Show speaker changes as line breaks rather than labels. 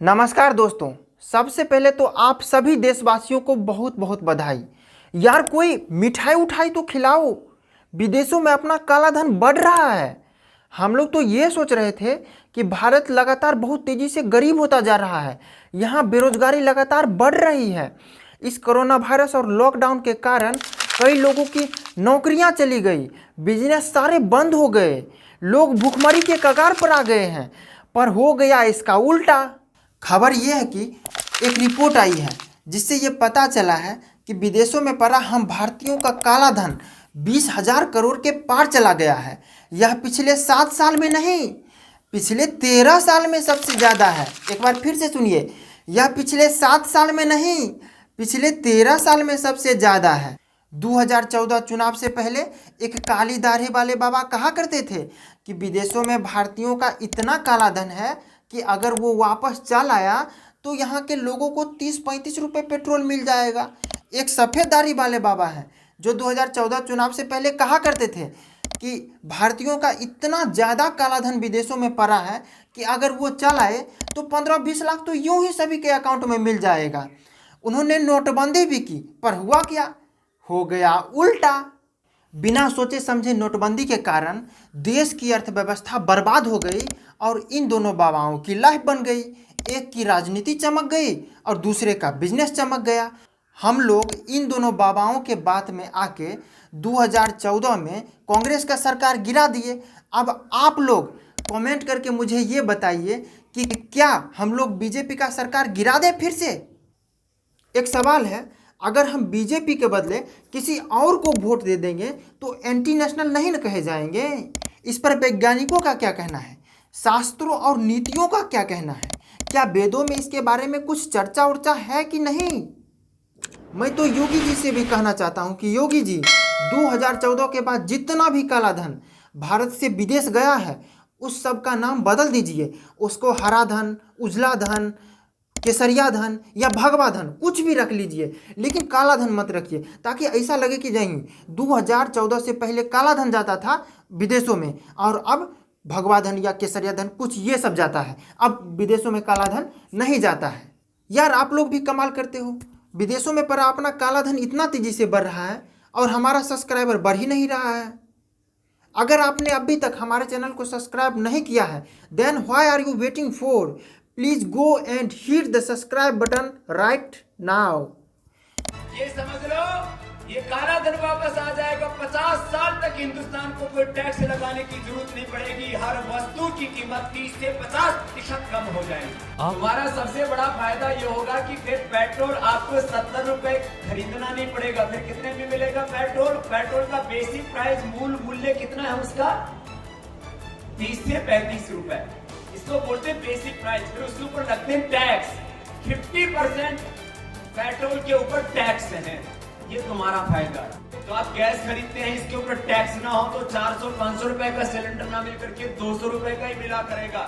नमस्कार दोस्तों। सबसे पहले तो आप सभी देशवासियों को बहुत बहुत बधाई। यार कोई मिठाई उठाई तो खिलाओ। विदेशों में अपना काला धन बढ़ रहा है। हम लोग तो ये सोच रहे थे कि भारत लगातार बहुत तेज़ी से गरीब होता जा रहा है। यहाँ बेरोजगारी लगातार बढ़ रही है। इस कोरोना वायरस और लॉकडाउन के कारण कई लोगों की नौकरियाँ चली गई, बिजनेस सारे बंद हो गए, लोग भूखमरी के कगार पर आ गए हैं। पर हो गया इसका उल्टा। खबर यह है कि एक रिपोर्ट आई है जिससे ये पता चला है कि विदेशों में पड़ा हम भारतीयों का काला धन 20,000 करोड़ के पार चला गया है। यह पिछले 7 साल में नहीं, पिछले 13 साल में सबसे ज़्यादा है। एक बार फिर से सुनिए, यह पिछले 7 साल में नहीं, पिछले 13 साल में सबसे ज़्यादा है। 2014 चुनाव से पहले एक काली दाढ़ी वाले बाबा कहा करते थे कि विदेशों में भारतीयों का इतना काला धन है कि अगर वो वापस चल आया तो यहाँ के लोगों को 30-35 रुपये पेट्रोल मिल जाएगा। एक सफ़ेद दाढ़ी वाले बाबा हैं जो 2014 चुनाव से पहले कहा करते थे कि भारतीयों का इतना ज़्यादा काला धन विदेशों में पड़ा है कि अगर वो चल आए तो 15-20 लाख तो यूं ही सभी के अकाउंट में मिल जाएगा। उन्होंने नोटबंदी भी की, पर हुआ क्या? हो गया उल्टा। बिना सोचे समझे नोटबंदी के कारण देश की अर्थव्यवस्था बर्बाद हो गई और इन दोनों बाबाओं की लाइफ बन गई। एक की राजनीति चमक गई और दूसरे का बिजनेस चमक गया। हम लोग इन दोनों बाबाओं के बात में आके 2014 में कांग्रेस का सरकार गिरा दिए। अब आप लोग कमेंट करके मुझे ये बताइए कि क्या हम लोग बीजेपी का सरकार गिरा दें फिर से? एक सवाल है, अगर हम बीजेपी के बदले किसी और को वोट दे देंगे तो एंटी नेशनल नहीं न कहे जाएंगे? इस पर वैज्ञानिकों का क्या कहना है? शास्त्रों और नीतियों का क्या कहना है? क्या वेदों में इसके बारे में कुछ चर्चा उर्चा है कि नहीं? मैं तो योगी जी से भी कहना चाहता हूं कि योगी जी, 2014 के बाद जितना भी काला धन भारत से विदेश गया है उस सब का नाम बदल दीजिए। उसको हरा धन, उजला धन, केसरिया धन या भगवा धन कुछ भी रख लीजिए, लेकिन काला धन मत रखिए, ताकि ऐसा लगे कि नहीं 2014 से पहले काला धन जाता था विदेशों में और अब भगवा धन या केसरिया धन कुछ ये सब जाता है। अब विदेशों में काला धन नहीं जाता है। यार आप लोग भी कमाल करते हो। विदेशों में पड़ा अपना काला धन इतना तेजी से बढ़ रहा है और हमारा सब्सक्राइबर बढ़ ही नहीं रहा है। अगर आपने अभी तक हमारे चैनल को सब्सक्राइब नहीं किया है, then why are you waiting for? Please go and hit the subscribe button right now.
ये समझ लो, ये काला धन वापस आ जाएगा। 50 साल तक हिंदुस्तान को कोई टैक्स लगाने की जरूरत नहीं पड़ेगी। हर वस्तु की कीमत 30 से 50% कम हो जाएगी। हमारा सबसे बड़ा फायदा ये होगा कि फिर पेट्रोल आपको 70 रुपए खरीदना नहीं पड़ेगा। फिर कितने में मिलेगा पेट्रोल? पेट्रोल का बेसिक प्राइस मूल्य कितना है उसका? 30 से 35 रुपए। इसको बोलते हैं बेसिक प्राइस। फिर उसके ऊपर लगते हैं टैक्स। 50% पेट्रोल के ऊपर टैक्स है। ये तुम्हारा फायदा है। तो आप गैस खरीदते हैं, इसके ऊपर टैक्स ना हो तो 400-500 रुपए का सिलेंडर ना मिल करके 200 रुपए का ही मिला करेगा।